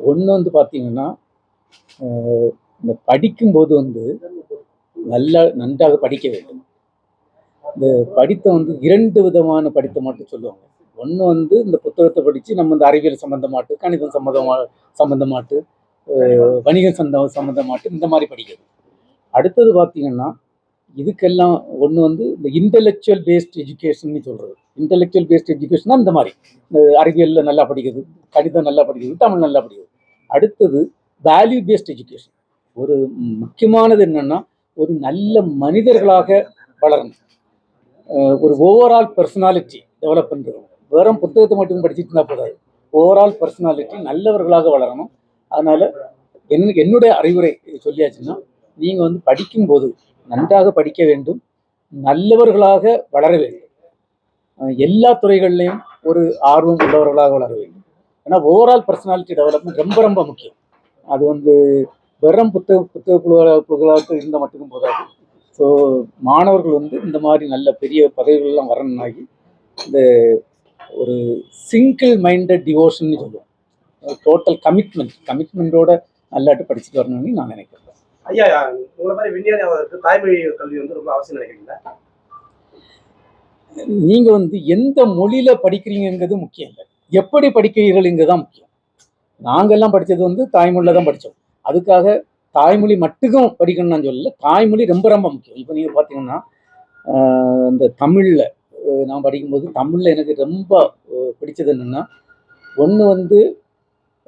ஒன்று வந்து பார்த்தீங்கன்னா, இந்த படிக்கும்போது வந்து நன்றாக படிக்க வேண்டும். இந்த படித்த வந்து 2 விதமான படித்த மட்டும் சொல்லுவாங்க. ஒன்று வந்து இந்த புத்தகத்தை படித்து நம்ம இந்த அறிவியல் சம்மந்தமாட்டு, கணிதம் சம்மந்தமாட்டு, வணிகம் சம்மந்தமாட்டு இந்த மாதிரி படிக்கிறது. அடுத்தது பார்த்தீங்கன்னா, இதுக்கெல்லாம் ஒன்று வந்து இந்த இன்டெலெக்சுவல் பேஸ்ட் எஜுகேஷன் சொல்கிறது. இன்டெலெக்சுவல் பேஸ்ட் எஜுகேஷன்னா இந்த மாதிரி இந்த அறிவியலில் நல்லா படிக்கிறது, கணிதம் நல்லா படிக்கிறது, தமிழ் நல்லா படிக்கிறது. அடுத்தது வேல்யூ பேஸ்ட் எஜுகேஷன். ஒரு முக்கியமானது என்னன்னா, ஒரு நல்ல மனிதர்களாக வளரணும். ஒரு ஓவரால் பர்சனாலிட்டி டெவலப் பண்ணுறது. வெறும் புத்தகத்தை மட்டும் படிச்சுட்டு இருந்தால் போதாது. ஓவரால் பர்சனாலிட்டி நல்லவர்களாக வளரணும். அதனால என்னுடைய அறிவுரை சொல்லியாச்சுன்னா, நீங்கள் வந்து படிக்கும்போது நன்றாக படிக்க வேண்டும், நல்லவர்களாக வளர வேண்டும், எல்லா துறைகள்லையும் ஒரு ஆர்வம் உள்ளவர்களாக வளர வேண்டும். ஏன்னா ஓவரால் பர்சனாலிட்டி டெவலப்மெண்ட் ரொம்ப ரொம்ப முக்கியம். அது வந்து வெறும் புத்தக புகழாக இருந்தால் மட்டும் போதாது. ஸோ மாணவர்கள் வந்து இந்த மாதிரி நல்ல பெரிய பதவிகள்லாம் வரணுன்னாகி இந்த ஒரு சிங்கிள் மைண்டட் டிவோஷன் சொல்லுவோம். டோட்டல் கமிட்மெண்ட்டோட நல்லாட்டு படிச்சுட்டு வரணும்னு நான் நினைக்கிறேன். ஐயா, உங்களை மாதிரி விஞ்ஞானியாளருக்கு தாய்மொழி கல்வி வந்து ரொம்ப அவசியம் நினைக்கிறீங்களா? நீங்க வந்து எந்த மொழியில படிக்கிறீங்கிறது முக்கியம் இல்லை, எப்படி படிக்கிறீர்கள்ங்கிறது தான் முக்கியம். நாங்கெல்லாம் படித்தது வந்து தாய்மொழியில தான் படித்தோம். அதுக்காக தாய்மொழி மட்டுக்கும் படிக்கணும்னு நான் சொல்லல. தாய்மொழி ரொம்ப ரொம்ப முக்கியம். இப்போ நீங்கள் பார்த்தீங்கன்னா, இந்த தமிழில் நான் படிக்கும்போது தமிழில் எனக்கு ரொம்ப பிடிச்சது என்னென்னா, ஒன்று வந்து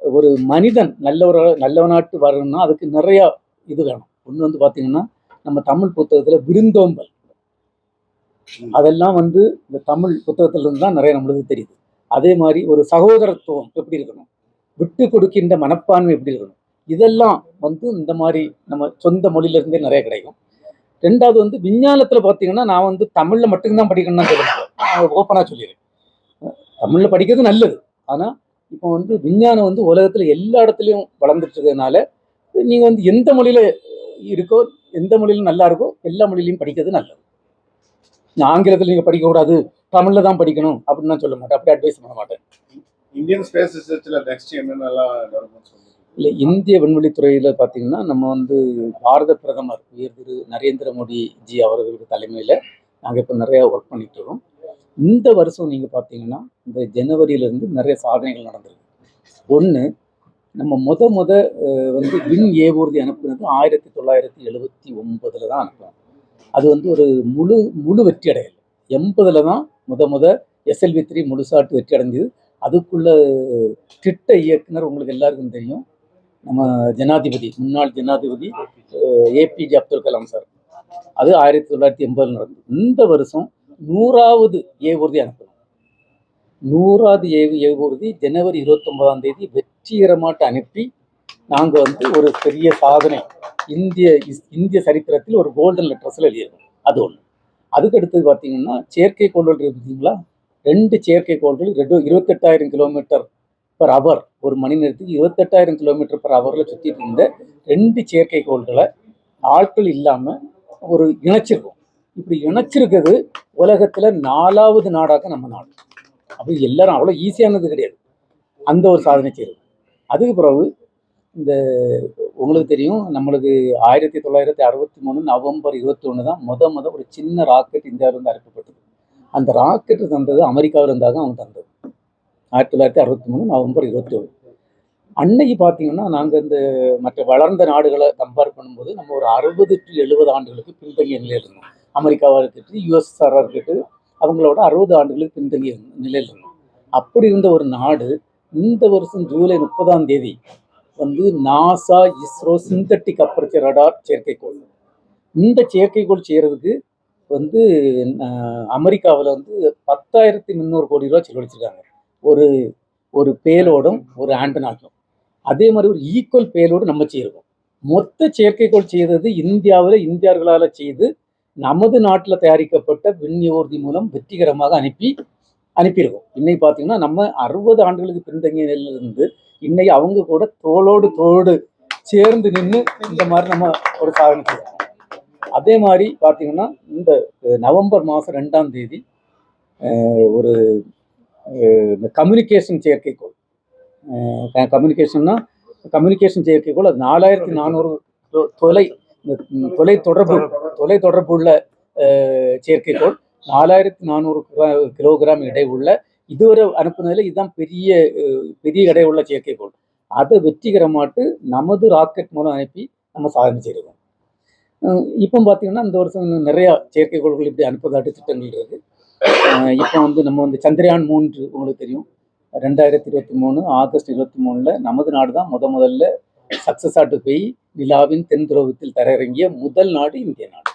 ஒரு மனிதன் நல்லவனாட்டு வரணும்னா அதுக்கு நிறையா இது வேணும். ஒன்று வந்து பார்த்தீங்கன்னா, நம்ம தமிழ் புத்தகத்தில் விருந்தோம்பல், அதெல்லாம் வந்து இந்த தமிழ் புத்தகத்திலிருந்து தான் நிறைய நம்மளுக்கு தெரியுது. அதே மாதிரி ஒரு சகோதரத்துவம் எப்படி இருக்கணும், விட்டு கொடுக்கின்ற மனப்பான்மை எப்படி இருக்கணும், இதெல்லாம் வந்து இந்த மாதிரி நம்ம சொந்த மொழியிலிருந்தே நிறைய கிடைக்கும். ரெண்டாவது வந்து விஞ்ஞானத்தில் பார்த்தீங்கன்னா, நான் வந்து தமிழில் மட்டும்தான் படிக்கணும்னு சொல்லுவேன், ஓப்பனாக சொல்லிடுறேன். தமிழில் படிக்கிறது நல்லது, ஆனால் இப்போ வந்து விஞ்ஞானம் வந்து உலகத்தில் எல்லா இடத்துலையும் வளர்ந்துட்டு இருக்கிறதுனால நீங்கள் வந்து எந்த மொழியில் இருக்கோ, எந்த மொழியிலும் நல்லா இருக்கோ எல்லா மொழியிலையும் படிக்கிறது நல்லது. ஆங்கிலத்தில் நீங்கள் படிக்கக்கூடாது, தமிழில் தான் படிக்கணும் அப்படின்னு நான் சொல்ல மாட்டேன், அப்படி அட்வைஸ் பண்ண மாட்டேன். இந்தியன் ஸ்பேஸ் ரிசர்ச்சில் நெக்ஸ்ட் என்னென்னலாம் இல்லை, இந்திய விண்வெளித்துறையில் பார்த்தீங்கன்னா, நம்ம வந்து பாரத பிரதமர் உயர் திரு நரேந்திர மோடி ஜி அவர்களுக்கு தலைமையில் நாங்கள் இப்போ நிறையா ஒர்க் பண்ணிட்டு இருக்கோம். இந்த வருஷம் நீங்கள் பார்த்தீங்கன்னா, இந்த ஜனவரியிலேருந்து நிறைய சாதனைகள் நடந்திருக்கு. ஒன்று, நம்ம வந்து விண் ஏவூர்தி அனுப்புனது 1979 தான் அனுப்புவோம். அது வந்து ஒரு முழு வெற்றி அடையலை. 80 தான் SLV-3 முழுசாட்டு வெற்றி அடைஞ்சது. அதுக்குள்ள திட்ட இயக்குனர் உங்களுக்கு எல்லாருக்கும் தெரியும், நம்ம முன்னாள் ஜனாதிபதி APJ அப்துல் கலாம் சார். அது 1980 நடந்தது. இந்த வருஷம் 100வது ஏவூர்தி அனுப்பணும். 100வது ஏவூர்தி ஜனவரி 29 வெற்றிகரமாட்டு அனுப்பி நாங்கள் வந்து ஒரு பெரிய சாதனை இந்திய சரித்திரத்தில் ஒரு கோல்டன் லெட்டர்ஸில் எழுதியிருக்கோம். அது ஒன்று. அதுக்கு அடுத்தது பார்த்தீங்கன்னா, செயற்கைக்கோள்கள் பார்த்தீங்களா, 2 செயற்கைக்கோள்கள் 28,000 கிலோமீட்டர் பர் அவர், ஒரு மணி நேரத்துக்கு 28,000 கிலோமீட்டர் பர் ஹவரில் சுற்றிட்டு இருந்த 2 செயற்கைக்கோள்களை ஆட்கள் இல்லாமல் ஒரு இணைச்சிருக்கோம். இப்படி இணைச்சிருக்கிறது உலகத்தில் 4வது நாடாக நம்ம நாடு. அப்படி எல்லாரும் அவ்வளோ ஈஸியானது கிடையாது, அந்த ஒரு சாதனை செய்யுது. அதுக்கு பிறகு இந்த உங்களுக்கு தெரியும், நம்மளுக்கு 1963 நவம்பர் 21 தான் முத ஒரு சின்ன ராக்கெட் இந்தியாவிலிருந்து அனுப்பப்பட்டது. அந்த ராக்கெட்டு தந்தது அமெரிக்காவில் இருந்தாங்க, அவங்க தந்தது 1963 நவம்பர் 21. அன்னைக்கு பார்த்தீங்கன்னா, நாங்கள் இந்த மற்ற வளர்ந்த நாடுகளை கம்பேர் பண்ணும்போது நம்ம ஒரு 60 to 70 ஆண்டுகளுக்கு பின்தங்கிய நிலையில் இருந்தோம். அமெரிக்காவாக இருக்கட்டும், USSR இருக்கட்டும், அவங்களோட 60 ஆண்டுகளுக்கு பின்தங்கிய நிலையில் இருந்தோம். அப்படி இருந்த ஒரு நாடு இந்த வருஷம் ஜூலை 30 வந்து NASA ISRO synthetic aperture radar செயற்கைக்கோள், இந்த செயற்கைக்கோள் செய்கிறதுக்கு வந்து அமெரிக்காவில் வந்து 10,300 கோடி ரூபா செலவழிச்சிருக்காங்க. ஒரு பேலோடும் ஒரு ஆண்டனாக்கும். அதே மாதிரி ஒரு ஈக்குவல் பேலோடு நம்ம செய்யிருக்கோம். மொத்த செயற்கைக்கோள் செய்தது இந்தியர்களால் செய்து நமது நாட்டில் தயாரிக்கப்பட்ட விண்ணியோர்தி மூலம் வெற்றிகரமாக அனுப்பியிருக்கோம். இன்னைக்கு பார்த்தீங்கன்னா, நம்ம 60 ஆண்டுகளுக்கு பின்தங்கிய நிலையிலிருந்து இன்னைக்கு அவங்க கூட தோளோடு சேர்ந்து நின்று இந்த மாதிரி நம்ம ஒரு சாதனை செய்யணும். அதே மாதிரி பார்த்தீங்கன்னா, இந்த நவம்பர் மாதம் 2 ஒரு இந்த கம்யூனிகேஷன் செயற்கைக்கோள், கம்யூனிகேஷன்னா கம்யூனிகேஷன் செயற்கைக்கோள். அது 4400 தொலை தொலை தொடர்பு உள்ள செயற்கைக்கோள். 4400 கிலோகிராம் எடை உள்ள, இதுவரை அனுப்புனதுல இதுதான் பெரிய எடை உள்ள செயற்கைக்கோள். அதை வெற்றிகரமாட்டு நமது ராக்கெட் மூலம் அனுப்பி நம்ம சாதனை செய்திருக்கோம். இப்போ பார்த்தீங்கன்னா இந்த வருஷம் இன்னும் நிறைய செயற்கைக்கோள்கள் இப்படி அனுப்புவதாட்டு திட்டங்கள் இருக்கு. இப்போ நம்ம சந்திரயான் 3 உங்களுக்கு தெரியும், 2023 ஆகஸ்ட் 23 நமது நாடு தான் முதல்ல சக்சஸ் ஆட்டு போய் நிலாவின் தென் துருவத்தில் தரையிறங்கிய முதல் நாடு இந்திய நாடு.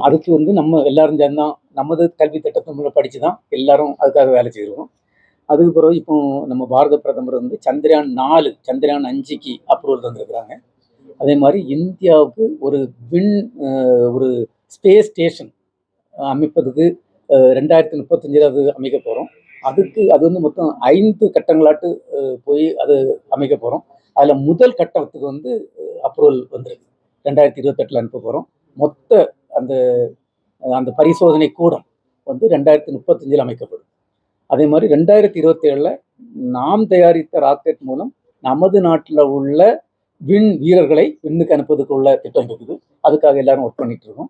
அதுக்கு நம்ம எல்லாரும் சேர்ந்தான், நமது கல்வி திட்டத்தை படித்து தான் எல்லாரும் அதுக்காக வேலை செய்திருக்கோம். அதுக்கு பிறகு இப்போ நம்ம பாரத பிரதமர் சந்திரயான் 4 சந்திரயான் 5க்கு அப்ரூவல் தந்திருக்கிறாங்க. அதே மாதிரி இந்தியாவுக்கு ஒரு ஸ்பேஸ் ஸ்டேஷன் அமைப்பதுக்கு 2035 அது அமைக்க போகிறோம். அது மொத்தம் 5 கட்டங்களாட்டு போய் அது அமைக்க போகிறோம். அதில் முதல் கட்டத்துக்கு அப்ரூவல் வந்துருக்கு. 2028 அனுப்ப போகிறோம். மொத்த அந்த பரிசோதனை கூடம் 2035 அமைக்கப்படும். அதே மாதிரி 2027 நாம் தயாரித்த ராக்கெட் மூலம் நமது நாட்டில் உள்ள விண் வீரர்களை விண்ணுக்கு அனுப்புவதற்குள்ள திட்டம் இருக்குது. அதுக்காக எல்லாரும் ஒர்க் பண்ணிட்டு இருக்கோம்.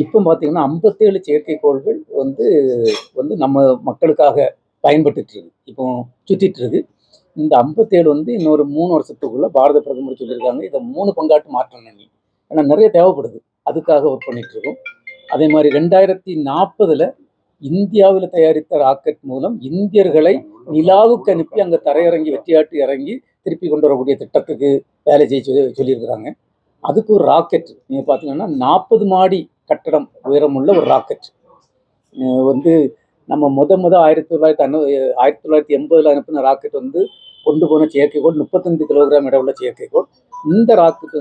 இப்போ பார்த்தீங்கன்னா 57 செயற்கைக்கோள்கள் நம்ம மக்களுக்காக பயன்பட்டுட்டு இருக்கு, இப்போ சுற்றிட்டு இருக்கு. இந்த 57 இன்னொரு 3 வருஷத்துக்குள்ள பாரத பிரதமர் சொல்லியிருக்காங்க, இதை 3 பங்காட்டு மாற்றணும். ஏன்னா நிறைய தேவைப்படுது, அதுக்காக ஒர்க் பண்ணிட்டு இருக்கோம். அதே மாதிரி 2040 இந்தியாவில் தயாரித்த ராக்கெட் மூலம் இந்தியர்களை நிலாவுக்கு அனுப்பி அங்கே தரையிறங்கி வெற்றியாட்டு இறங்கி திருப்பி கொண்டு வரக்கூடிய திட்டத்துக்கு வேலை செய்ய சொல்லியிருக்கிறாங்க. அதுக்கு ஒரு ராக்கெட் நீங்கள் பார்த்தீங்கன்னா 40 மாடி கட்டடம் உயரமுள்ள ஒரு ராக்கெட் நம்ம 1980 அனுப்பின ராக்கெட் கொண்டு போன செயற்கைக்கோள் 35 கிலோகிராம் எடை உள்ள செயற்கைக்கோள். இந்த ராக்கெட்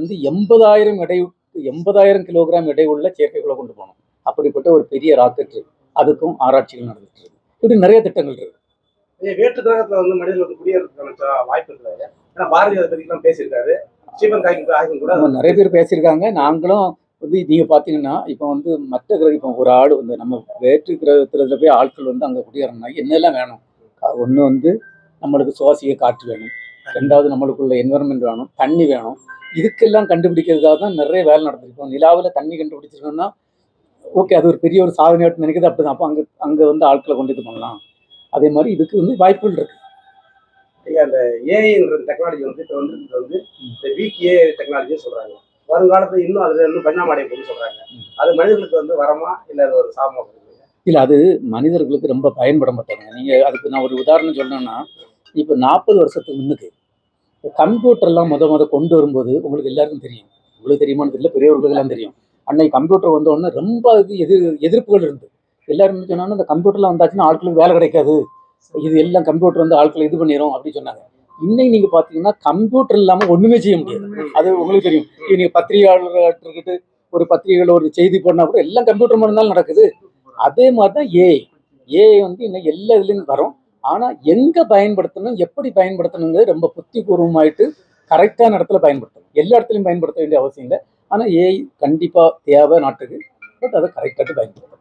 80,000 கிலோகிராம் எடை உள்ள செயற்கைக்கோளை கொண்டு போனோம். அப்படிப்பட்ட ஒரு பெரிய ராக்கெட். அதுக்கும் ஆராய்ச்சிகள் நடந்துட்டு இருக்கு. இப்படி நிறைய திட்டங்கள் இருக்கு. வேற்று கிரகத்துல மனிதர்களுக்கு குடியேறதுக்கான வாய்ப்பு இருக்காது. ஏன்னா பாரதி அதை பத்தி பேசியிருக்காரு, ஸ்டீபன் ஹாக்கிங் கூட நிறைய பேர் பேசியிருக்காங்க. நாங்களும் நீங்க பாத்தீங்கன்னா இப்போ மற்ற கிரகம், இப்போ ஒரு ஆள் நம்ம வேற்று கிரகத்துல போய் ஆட்கள் அங்கே குடியேறணும்னா என்னெல்லாம் வேணும்? ஒன்று நம்மளுக்கு சுவாசிக்க காற்று வேணும், 2வது நம்மளுக்குள்ள என்வரன்மெண்ட் வேணும், தண்ணி வேணும். இதுக்கெல்லாம் கண்டுபிடிக்கிறதுக்காக தான் நிறைய வேலை நடந்திருக்கோம். நிலாவில் தண்ணி கண்டுபிடிச்சிருக்கோம்னா ஓகே, அது ஒரு பெரிய ஒரு சாதனையாட்டு நினைக்கிறது. அப்படிதான். அப்போ அங்கே ஆட்களை கொண்டு இது பண்ணலாம். அதே மாதிரி இதுக்கு வாய்ப்புகள் இருக்கு. அந்த ஏஐன்ற டெக்னாலஜி இப்போ இந்த வீக் ஏஐ டெக்னாலஜின்னு சொல்றாங்க. வருங்காலத்துல இன்னும் அதுல பரிணாமம் அடைய போகுதுன்னு சொல்றாங்க. அது மனிதர்களுக்கு வரமா இல்லை அது ஒரு சாபமா? இல்லை, அது மனிதர்களுக்கு ரொம்ப பயன்பட மாட்டாங்க. நீங்கள் அதுக்கு நான் ஒரு உதாரணம் சொல்லணும்னா, இப்போ 40 வருஷத்துக்கு முன்னுக்கு கம்ப்யூட்டர்லாம் கொண்டு வரும்போது உங்களுக்கு எல்லாருக்கும் தெரியும். உங்களுக்கு தெரியுமான்னு தெரியல, பெரியவர்களுக்கெல்லாம் தெரியும். அன்னைக்கு கம்ப்யூட்டர் வந்த உடனே ரொம்ப அதுக்கு எதிர்ப்புகள் இருந்து எல்லாரும் என்ன சொன்னாங்கன்னா, இந்த கம்ப்யூட்டர்லாம் வந்தாச்சுன்னா ஆட்களுக்கு வேலை கிடைக்காது, இது எல்லாம் கம்ப்யூட்டர் ஆட்களை இது பண்ணிடும் அப்படின்னு சொன்னாங்க. இன்னைக்கு நீங்க பாத்தீங்கன்னா கம்ப்யூட்டர் இல்லாம ஒண்ணுமே செய்ய முடியாது. அது உங்களுக்கு தெரியும். நீங்க பத்திரிகையாளர்கிட்ட ஒரு பத்திரிகைகள் ஒரு செய்தி போனா கூட எல்லாம் கம்ப்யூட்டர் மூலம் தான் நடக்குது. அதே மாதிரிதான் ஏஐ இன்னும் எல்லா இதுலயும் வரும். ஆனா எங்க பயன்படுத்தணும், எப்படி பயன்படுத்தணுங்கிறது ரொம்ப புத்திபூர்வமாயிட்டு கரெக்டான இடத்துல பயன்படுத்தணும். எல்லா இடத்துலையும் பயன்படுத்த வேண்டிய அவசியம் இல்லை. ஆனா ஏஐ கண்டிப்பா தேவை நாட்டுக்கு. பட் அதை கரெக்டாக பயன்படுத்தணும்.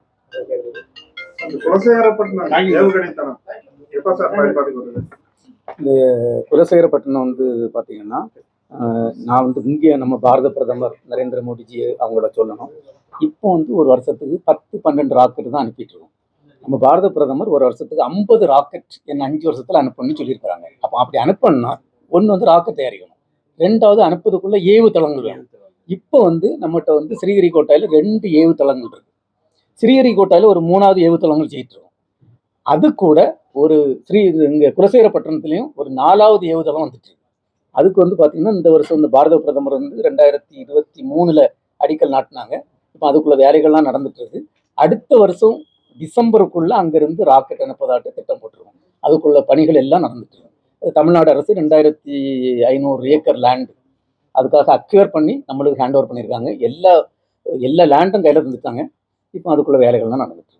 இந்த குலசேகரப்பட்டினம் பார்த்தீங்கன்னா, நான் இங்கே நம்ம பாரத பிரதமர் நரேந்திர மோடிஜி அவங்களோட சொல்லணும். இப்போ ஒரு வருஷத்துக்கு 10-12 ராக்கெட் தான் அனுப்பிட்டு இருக்கோம். நம்ம பாரத பிரதமர் ஒரு வருஷத்துக்கு 50 ராக்கெட் 5 வருஷத்துல அனுப்பணும்னு சொல்லியிருக்கிறாங்க. அப்போ அப்படி அனுப்பணும்னா ஒன்று ராக்கெட் தயாரிக்கணும், 2வது அனுப்புறதுக்குள்ள ஏவு தளங்கள் வேணும். இப்போ நம்மகிட்ட ஸ்ரீஹரிகோட்டாயில் 2 ஏவு தளங்கள் இருக்கு. ஸ்ரீஹரிகோட்டாயில் ஒரு 3வது ஏவு தளங்கள் செய்யிட்டு இருக்கோம். அது கூட ஒரு இங்கே குலசேகரப்பட்டினத்துலேயும் ஒரு 4வது ஏவுதளம் வந்துட்டு இருக்கு. அதுக்கு பார்த்தீங்கன்னா இந்த வருஷம் பாரத பிரதமர் 2023 அடிக்கல் நாட்டினாங்க. இப்போ அதுக்குள்ள வேலைகள்லாம் நடந்துட்டு இருக்கு. அடுத்த வருஷம் டிசம்பருக்குள்ள அங்கிருந்து ராக்கெட் அனுப்பதாட்டு திட்டம் போட்டிருக்கோம். அதுக்குள்ள பணிகள் எல்லாம் நடந்துட்டு இருக்கு. தமிழ்நாடு அரசு 2500 ஏக்கர் லேண்டு அதுக்காக அக்யூர் பண்ணி நம்மளுக்கு ஹேண்ட் ஓவர் பண்ணியிருக்காங்க. எல்லா லேண்டும் கையில் தந்துட்டாங்க. இப்போ அதுக்குள்ள வேலைகள்லாம் நடந்துட்டு